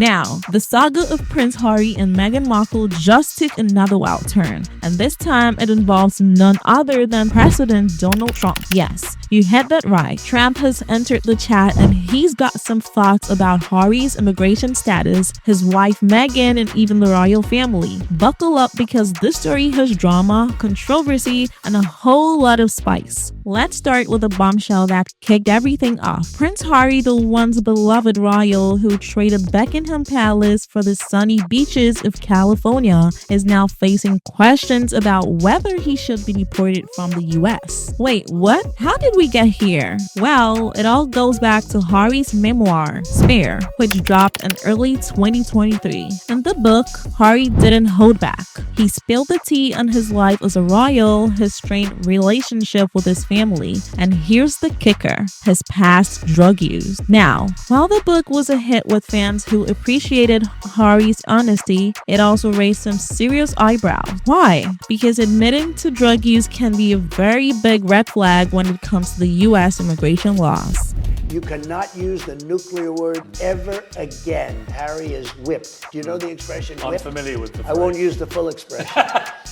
Now, the saga of Prince Harry and Meghan Markle just took another wild turn, and this time it involves none other than President Donald Trump. Yes, you had that right. Trump has entered the chat and he's got some thoughts about Harry's immigration status, his wife Meghan, and even the royal family. Buckle up because this story has drama, controversy, and a whole lot of spice. Let's start with a bombshell that kicked everything off. Prince Harry, the once beloved royal who traded Buckingham Palace for the sunny beaches of California, is now facing questions about whether he should be deported from the US. Wait, what? How did we get here? Well, it all goes back to Harry's memoir, Spare, which dropped in early 2023. In the book, Harry didn't hold back. He spilled the tea on his life as a royal, his strained relationship with his family, and here's the kicker: his past drug use. Now, while the book was a hit with fans who appreciated Harry's honesty, it also raised some serious eyebrows. Why? Because admitting to drug use can be a very big red flag when it comes to the US immigration laws. You cannot use the nuclear word ever again. Harry is whipped. Do you know the expression whipped? I'm familiar with the phrase. I won't use the full expression.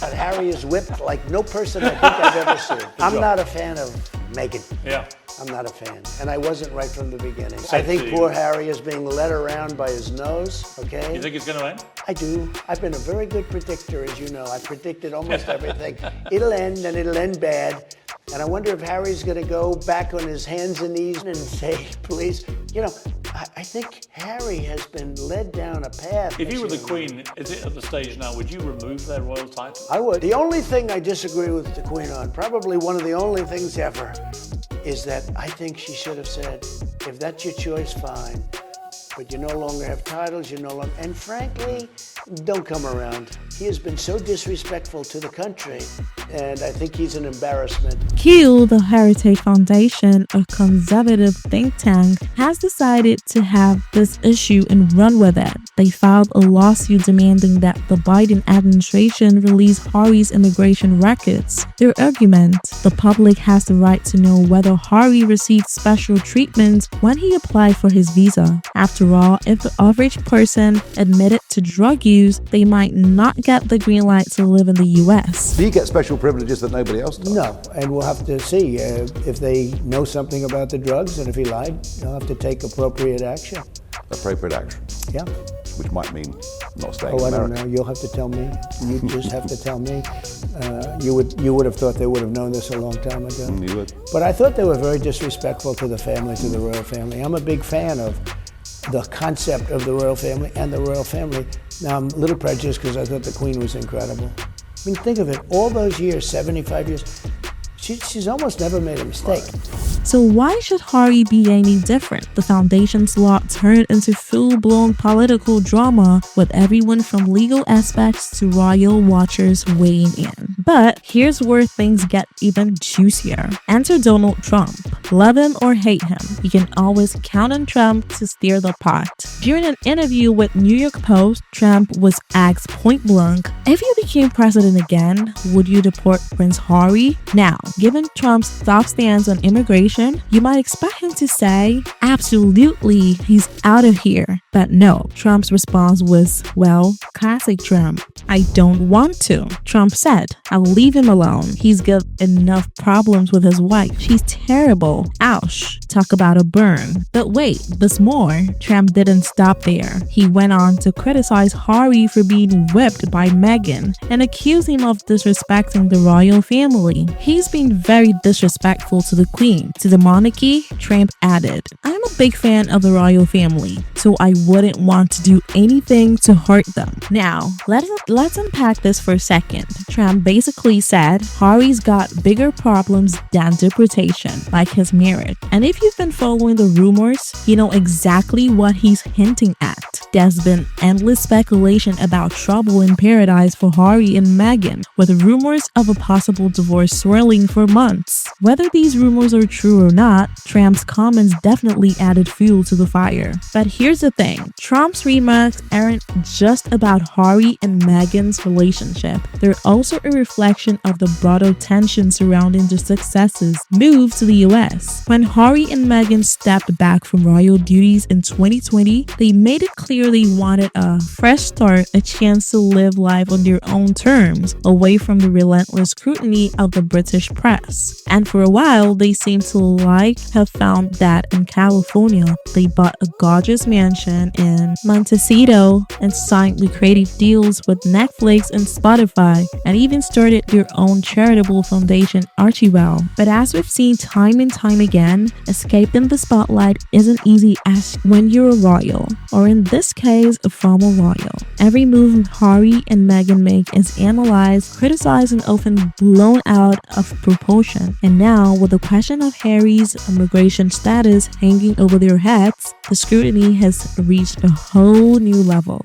But Harry is whipped like no person I think I've ever seen. I'm not a fan of Meghan. Yeah. I'm not a fan. And I wasn't right from the beginning. I think poor Harry is being led around by his nose, okay? You think it's going to end? I do. I've been a very good predictor, as you know. I predicted almost everything. It'll end, and it'll end bad. And I wonder if Harry's going to go back on his hands and knees and say, please, you know, I think Harry has been led down a path. If you were the Queen, is it at the stage now, would you remove their royal title? I would. The only thing I disagree with the Queen on, probably one of the only things ever, is that I think she should have said, if that's your choice, fine. But you no longer have titles, you no longer, and frankly, don't come around. He has been so disrespectful to the country, and I think he's an embarrassment. Q, the Heritage Foundation, a conservative think tank, has decided to have this issue and run with it. They filed a lawsuit demanding that the Biden administration release Harry's immigration records. Their argument: the public has the right to know whether Harry received special treatment when he applied for his visa. After all, if the average person admitted to drug use, they might not get the green light to live in the US. Do you get special privileges that nobody else does? No, and we'll have to see if they know something about the drugs, and if he lied, they'll have to take appropriate action. Appropriate action? Yeah. Which might mean not staying in I America. don't know. You'll have to tell me. You just have to tell me. You would have thought they would have known this a long time ago. You would. But I thought they were very disrespectful to the family, to the royal family. I'm a big fan of the concept of the royal family and the royal family. Now, I'm a little prejudiced because I thought the Queen was incredible. I mean, think of it. All those years, 75 years, she's almost never made a mistake. So why should Harry be any different? The foundation's law turned into full-blown political drama, with everyone from legal aspects to royal watchers weighing in. But here's where things get even juicier. Enter Donald Trump. Love him or hate him, you can always count on Trump to steer the pot. During an interview with New York Post, Trump was asked point blank, if you became president again, would you deport Prince Harry? Now, given Trump's top stance on immigration, you might expect him to say, absolutely, he's out of here. But no, Trump's response was, well, classic Trump. I don't want to. Trump said, I'll leave him alone. He's got enough problems with his wife. She's terrible. Ouch. Talk about a burn. But wait, there's more. Trump didn't stop there. He went on to criticize Harry for being whipped by Meghan and accuse him of disrespecting the royal family. He's been very disrespectful to the Queen. To the monarchy, Trump added, I'm a big fan of the royal family, so I wouldn't want to do anything to hurt them. Now, let's unpack this for a second. Trump basically said Harry's got bigger problems than deportation, like his marriage. And if you've been following the rumors, you know exactly what he's hinting at. There's been endless speculation about trouble in paradise for Harry and Meghan, with rumors of a possible divorce swirling for months. Whether these rumors are true or not, Trump's comments definitely added fuel to the fire. But here's the thing, Trump's remarks aren't just about Harry and Meghan's relationship. They're also a reflection of the broader tension surrounding their successes move to the US. When Harry and Meghan stepped back from royal duties in 2020, they made it clear clearly wanted a fresh start, a chance to live life on their own terms, away from the relentless scrutiny of the British press. And for a while, they seemed to have found that in California. They bought a gorgeous mansion in Montecito and signed lucrative deals with Netflix and Spotify, and even started their own charitable foundation, Archibald. But as we've seen time and time again, escaping the spotlight isn't easy as when you're a royal, or in this case, a former royal. Every move Harry and Meghan make is analyzed, criticized, and often blown out of proportion. And now, with the question of Harry's immigration status hanging over their heads, the scrutiny has reached a whole new level.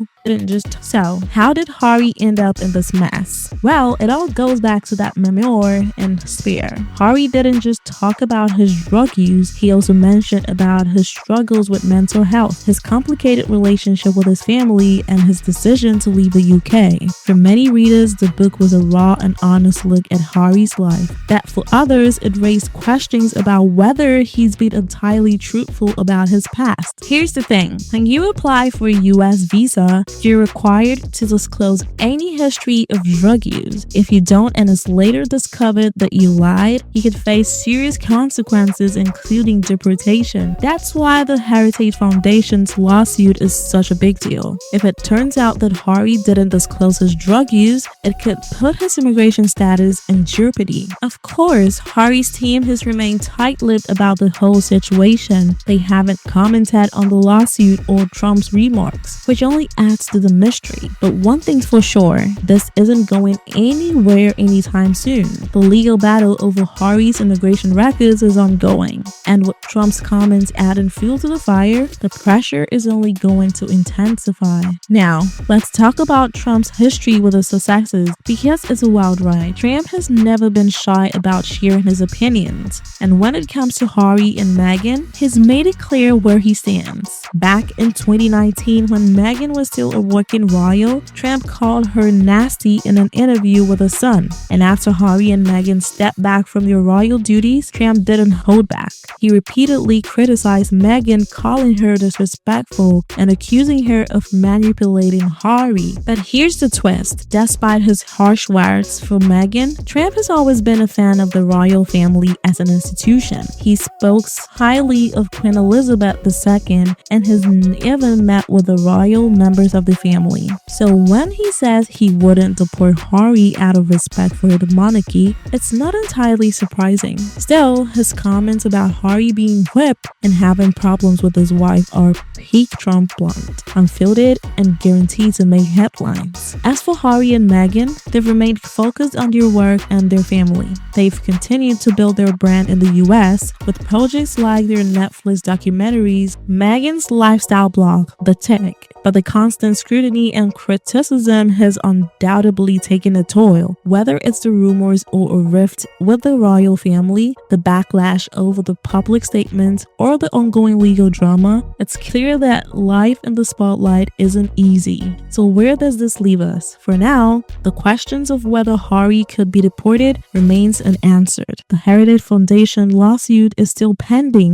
So, how did Harry end up in this mess? Well, it all goes back to that memoir in Spare. Harry didn't just talk about his drug use, he also mentioned about his struggles with mental health, his complicated relationship with his family, and his decision to leave the UK. For many readers, the book was a raw and honest look at Harry's life. That for others, it raised questions about whether he's been entirely truthful about his past. Here's the thing, when you apply for a US visa, you're required to disclose any history of drug use. If you don't and it's later discovered that you lied, you could face serious consequences, including deportation. That's why the Heritage Foundation's lawsuit is such a big deal. If it turns out that Harry didn't disclose his drug use, it could put his immigration status in jeopardy. Of course, Harry's team has remained tight-lipped about the whole situation. They haven't commented on the lawsuit or Trump's remarks, which only adds to the mystery. But one thing's for sure, this isn't going anywhere anytime soon. The legal battle over Harry's immigration records is ongoing, and with Trump's comments adding fuel to the fire, the pressure is only going to intensify. Now, let's talk about Trump's history with the successes, because it's a wild ride. Trump has never been shy about sharing his opinions, and when it comes to Harry and Meghan, he's made it clear where he stands. Back in 2019, when Meghan was still a working royal, Trump called her nasty in an interview with her son. And after Harry and Meghan stepped back from their royal duties, Trump didn't hold back. He repeatedly criticized Meghan, calling her disrespectful and accusing her of manipulating Harry. But here's the twist. Despite his harsh words for Meghan, Trump has always been a fan of the royal family as an institution. He spoke highly of Queen Elizabeth II and has even met with the royal members of the family. So when he says he wouldn't deport Harry out of respect for the monarchy, it's not entirely surprising. Still, his comments about Harry being whipped and having problems with his wife are peak Trump blunt, unfiltered, and guaranteed to make headlines. As for Harry and Meghan, they've remained focused on their work and their family. They've continued to build their brand in the US with projects like their Netflix documentaries, Meghan's lifestyle blog, The Tick. But the constant scrutiny and criticism has undoubtedly taken a toll. Whether it's the rumors or a rift with the royal family, the backlash over the public statements, or the ongoing legal drama, it's clear that life in the spotlight isn't easy. So where does this leave us? For now, the questions of whether Harry could be deported remains unanswered. The Heritage Foundation lawsuit is still pending,